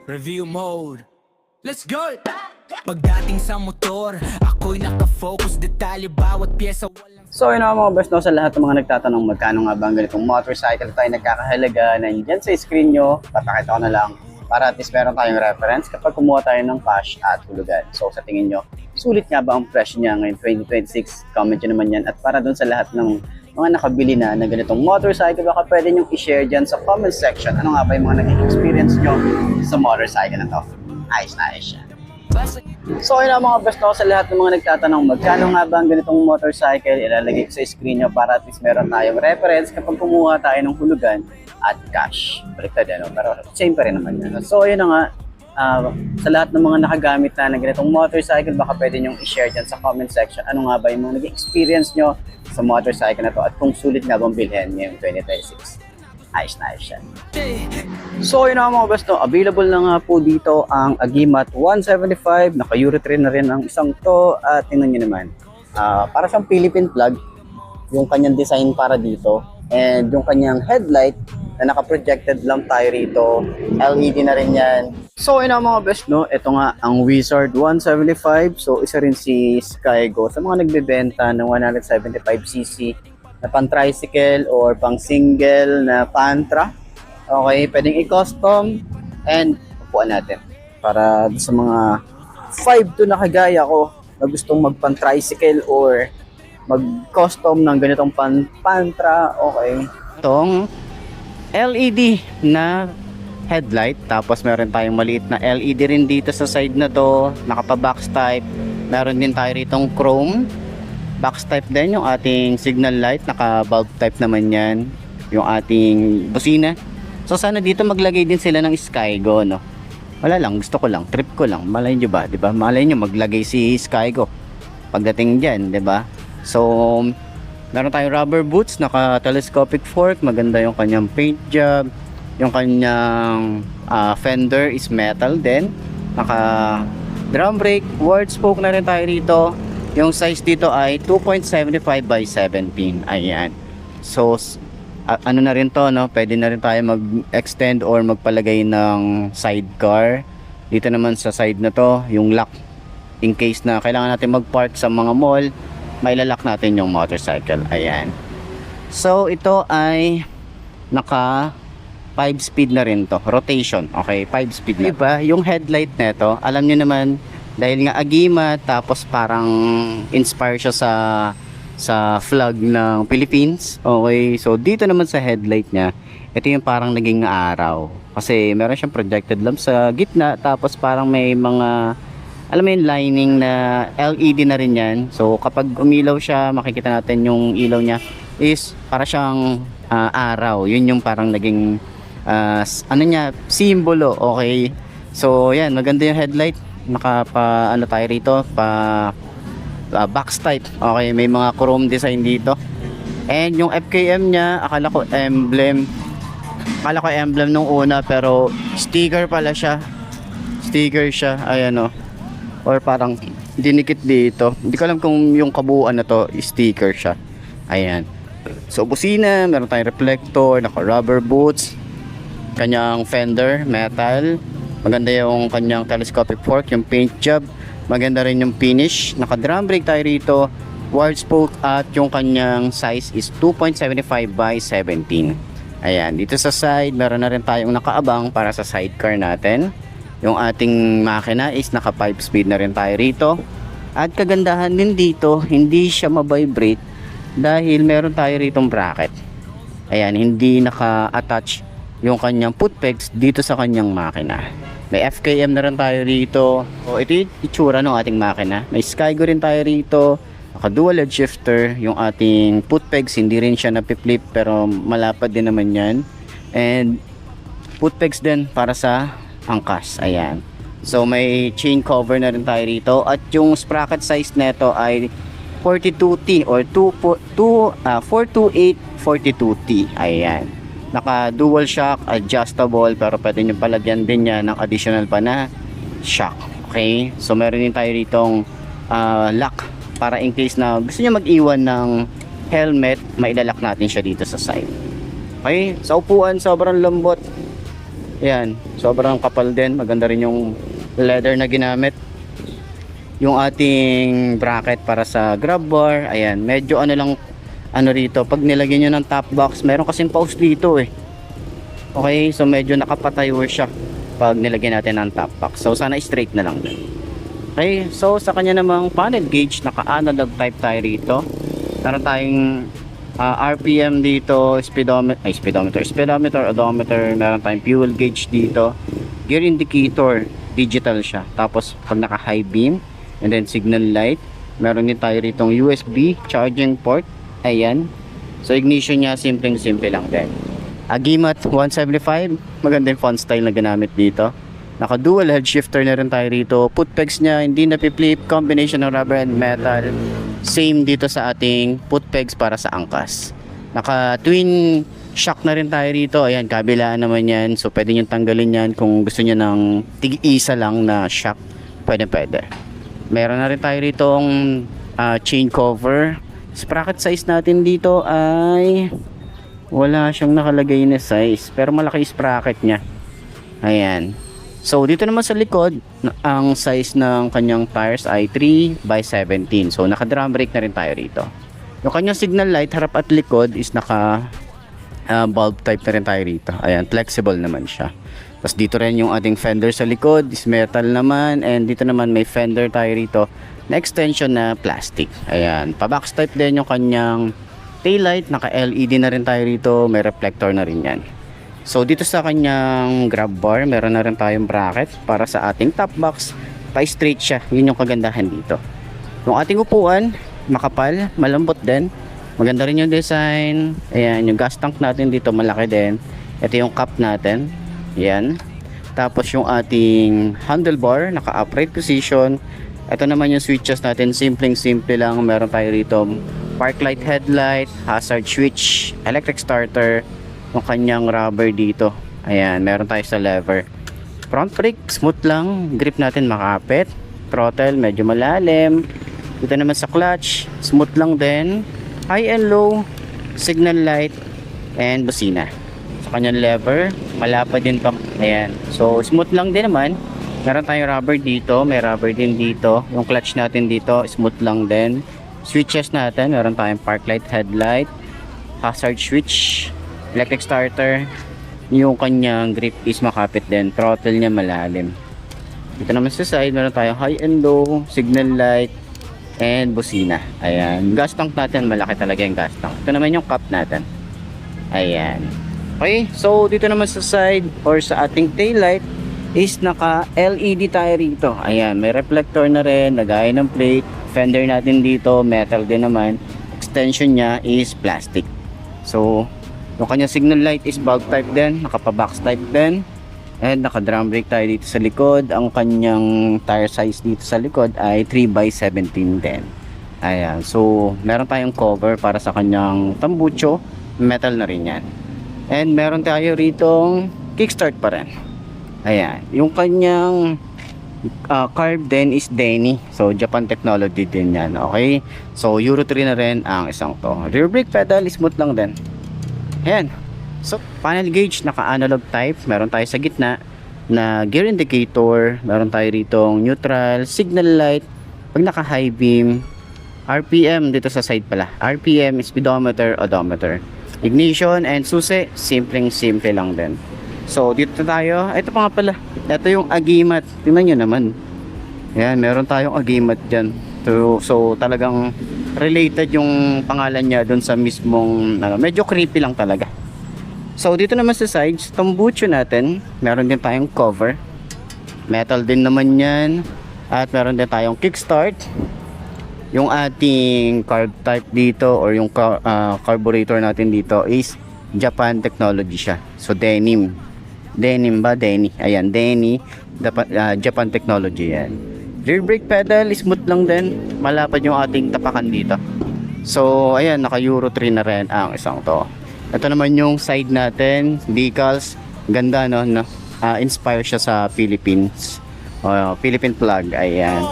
Review mode. Let's go! Pagdating sa motor, ako'y nakafocus, detalye bawat pyesa walang... So yun mga best, no, sa lahat ng mga nagtatanong magkano nga ba ang ganitong motorcycle tayo nagkakahalaga, nandyan sa screen nyo, papakita ko na lang para at least meron tayong reference kapag kumuha tayo ng cash at hulugan. So sa tingin nyo, sulit nga ba ang presyo niya ngayon 2026? Comment nyo naman yan. At para dun sa lahat ng mga nakabili na ng ganitong motorcycle, baka pwede nyo i-share dyan sa comment section. Ano nga ba yung mga naging experience nyo sa motorcycle na to? Ayos na ayos siya. So yun ang mga best, no, sa lahat ng mga nagtatanong magkano nga ba ang ganitong motorcycle, ilalagay ko sa screen nyo para at least meron tayong reference kapag kumuha tayo ng hulugan at cash. Baliktad yan, no? Pero same pa rin naman yan. So yun na nga, sa lahat ng mga nakagamit na ng ganitong motorcycle, baka pwede nyong i-share dyan sa comment section ano nga ba yung mga naging experience nyo sa motorcycle na to at kung sulit nga bang bilhin ngayong 2026. Ayos na ayos siya. So yun na mga best, no, available na nga po dito ang Agimat 175. Naka-Euro3 na rin ang isang to. At tingnan nyo naman, para siyang Philippine flag yung kanyang design para dito, and yung kanyang headlight na naka-projected lamp tayo rito, LED na rin yan. So yun na mga best, no, ito nga ang Wizard 175. So isa rin si Skygo sa mga nagbebenta ng 175cc na pang tricycle or pang single na pantra. Okay, pwedeng i-custom and upuan natin para sa mga 5 to na kagaya ko na gustong magpang tricycle or mag-custom ng ganitong pantra. Okay, itong LED na headlight, tapos meron tayong maliit na LED rin dito sa side na to, nakapa-box type. Meron din tayo ritong chrome box type din yung ating signal light, naka-bulb type naman yan yung ating busina. So sana dito maglagay din sila ng Skygo, no? Wala lang, gusto ko lang, trip ko lang. Malay nyo ba, di ba? Malay nyo maglagay si Skygo pagdating dyan, di ba? So meron tayong rubber boots, naka-telescopic fork, maganda yung kanyang paint job, yung kanyang fender is metal din, naka drum brake, word spoke na rin tayo rito. Yung size dito ay 2.75 by 17. Ayan. So, ano na rin to, no? Pwede na rin tayo mag-extend or magpalagay ng sidecar. Dito naman sa side na to, yung lock. In case na kailangan natin mag-park sa mga mall, mailalock natin yung motorcycle. Ayan. So, ito ay naka 5 speed na rin to. Rotation. Okay, 5 speed na. Diba? Yung headlight nito, alam nyo naman, dahil nga Agimat, tapos parang inspire siya sa flag ng Philippines. Okay, so dito naman sa headlight niya, ito yung parang naging araw. Kasi meron siyang projected lamp sa gitna, tapos parang may mga, alam mo yung lining na LED na rin yan. So kapag umilaw siya, makikita natin yung ilaw niya is para siyang araw. Yun yung parang naging ano niya, simbolo. Okay, so yan, maganda yung headlight. Ano tayo rito, box type. Okay, may mga chrome design dito. And yung FKM niya, akala ko emblem nung una, pero sticker pala siya. Sticker siya, ayan o. Or parang dinikit dito. Hindi ko alam kung yung kabuuan na to sticker siya. Ayan. So busina, meron tayong reflector, naka rubber boots, kanyang fender metal. Maganda yung kanyang telescopic fork, yung paint job. Maganda rin yung finish. Naka drum brake tayo rito, ward spoke, at yung kanyang size is 2.75 by 17. Ayan, dito sa side meron na rin tayong nakaabang para sa sidecar natin. Yung ating makina is naka 5 speed na rin tayo rito. At kagandahan din dito, hindi siya mabibrate dahil meron tayo ritong bracket. Ayan, hindi naka-attach yung kanyang foot pegs dito sa kanyang makina. May FKM na rin tayo rito. So, ito yung itsura ng ating makina. May Skygo rin tayo rito. Naka dual edge shifter. Yung ating foot pegs, hindi rin siya napipflip, pero malapad din naman yan. And foot pegs din para sa angkas. Ayan. So may chain cover na rin tayo rito. At yung sprocket size neto ay 42T or 428 42T. Ayan. Naka dual shock, adjustable, pero pwede nyo palagyan din yan ng additional pa na shock. Okay, so meron din tayo ritong lock para in case na gusto nyo mag-iwan ng helmet, mailalak natin siya dito sa side. Okay, sa upuan sobrang lambot. Ayan, sobrang kapal din. Maganda rin yung leather na ginamit. Yung ating bracket para sa grab bar, ayan, medyo ano rito, pag nilagyan nyo ng top box, meron kasing post dito eh. Okay, so medyo nakapatayo siya pag nilagyan natin ng top box. So sana straight na lang din. Okay, so sa kanya namang panel gauge, naka-analog type tayo rito. Meron tayong RPM dito, speedometer, odometer, meron tayong fuel gauge dito. Gear indicator, digital siya. Tapos pag naka high beam, and then signal light, meron din tayo ritong USB charging port. Ayan. So ignition niya, simple lang din. Agimat 175, magandang font style na ginamit dito. Naka dual head shifter na rin tayo rito. Foot pegs niya, hindi na flip, combination ng rubber and metal. Same dito sa ating foot pegs para sa angkas. Naka twin shock na rin tayo rito. Ayan, kabilaan naman yan. So pwede nyo tanggalin yan kung gusto nyo ng tig-isa lang na shock. Pwede. Meron na rin tayo ritong chain cover. Sprocket size natin dito ay wala siyang nakalagay na size, pero malaki yung sprocket nya. Ayan. So dito naman sa likod, ang size ng kanyang tires ay 3x17. So naka drum brake na rin tayo rito. Yung kanyang signal light harap at likod is naka bulb type na rin tayo rito. Ayan, flexible naman siya. Tapos dito rin yung ating fender sa likod is metal naman, and dito naman may fender tayo rito na extension na plastic. Ayan, pa-box type din yung kanyang taillight, naka LED na rin tayo rito, may reflector na rin yan. So dito sa kanyang grab bar, meron na rin tayong bracket para sa ating top box. Pa-straight siya, yun yung kagandahan dito. Yung ating upuan, makapal, malambot din. Maganda rin yung design. Ayan, yung gas tank natin dito malaki din. Ito yung cup natin. Ayan. Tapos yung ating handlebar, naka-upright position. Ito naman yung switches natin, simple lang. Meron tayo rito park light, headlight, hazard switch, electric starter, yung kanyang rubber dito. Ayan, meron tayo sa lever. Front brake, smooth lang. Grip natin makapit. Throttle, medyo malalim. Dito naman sa clutch, smooth lang din. High and low, signal light, and busina. Sa kanyang lever, malapad din pa. Ayan, so smooth lang din naman. Meron tayong rubber dito, may rubber din dito. Yung clutch natin dito, smooth lang din. Switches natin, meron tayong park light, headlight, hazard switch, electric starter. Yung kanyang grip is makapit din. Throttle niya malalim. Dito naman sa side, meron tayong high and low, signal light, and busina. Ayan. Gas tank natin, malaki talaga yung gas tank. Ito naman yung cup natin. Ayan. Okay, so dito naman sa side or sa ating tail light is naka LED tayo rito. Ayan, may reflector na rin, lagay ng plate. Fender natin dito, metal din naman. Extension niya is plastic. So, yung kanyang signal light is bulb type din, naka-box type din. And naka-drum brake tayo dito sa likod. Ang kanyang tire size dito sa likod ay 3x17 din. Ayan, so meron tayong cover para sa kanyang tambucho. Metal na rin yan. And meron tayo ritong kickstart pa rin. Ayan, yung kanyang carb din is Denny. So Japan technology din yan. Okay, so Euro 3 na rin ang isang to. Rear brake pedal, smooth lang din. Ayan. So panel gauge, naka-analog type. Meron tayo sa gitna na gear indicator. Meron tayo ritong neutral, signal light. Pag naka-high beam, RPM dito sa side pala. RPM, speedometer, odometer. Ignition and susi, simple lang din. So dito tayo, ito pa nga pala, ito yung agimat, tingnan nyo naman. Ayan, meron tayong agimat dyan. So talagang related yung pangalan niya dun sa mismong, medyo creepy lang talaga. So dito naman sa sides, tambucho natin, meron din tayong cover. Metal din naman yan. At meron din tayong kickstart. Yung ating carb type dito or yung carburetor natin dito is Japan technology siya. So Denny. Ayan, Denny, Japan technology yan. Rear brake pedal, smooth lang din. Malapad yung ating tapakan dito. So ayan, naka Euro 3 na rin ang isang to. Ito naman yung side natin, decals. Ganda no? Inspire siya sa Philippines. Philippine flag, ayan.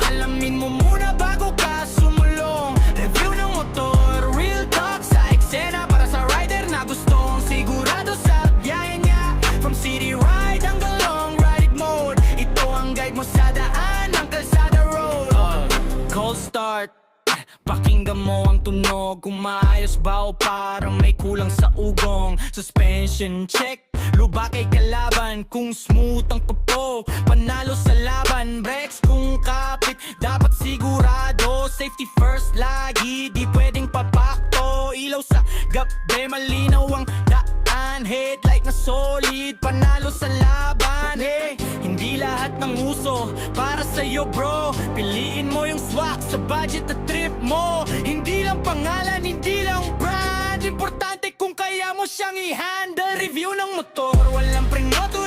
Alamin mo muna bago ka sumulong. Review ng motor, real talk sa eksena. Para sa rider na gustong sigurado sa biyahe niya. From city ride mo ang tunog, kung maayos ba o parang may kulang sa ugong. Suspension check, luba kay kalaban, kung smooth ang tupo, panalo sa laban. Brakes kung kapit, dapat sigurado, safety first lagi, di pwedeng papakto. Ilaw sa gabi, malinaw ang daan, headlight na solid, panalo sa laban. Hey, hindi lahat ng uso para sa'yo bro, piliin mo yung swak sa budget at trip mo. Hindi lang pangalan, hindi lang brand, importante kung kaya mo siyang i-handle. Review ng motor, walang pre-motor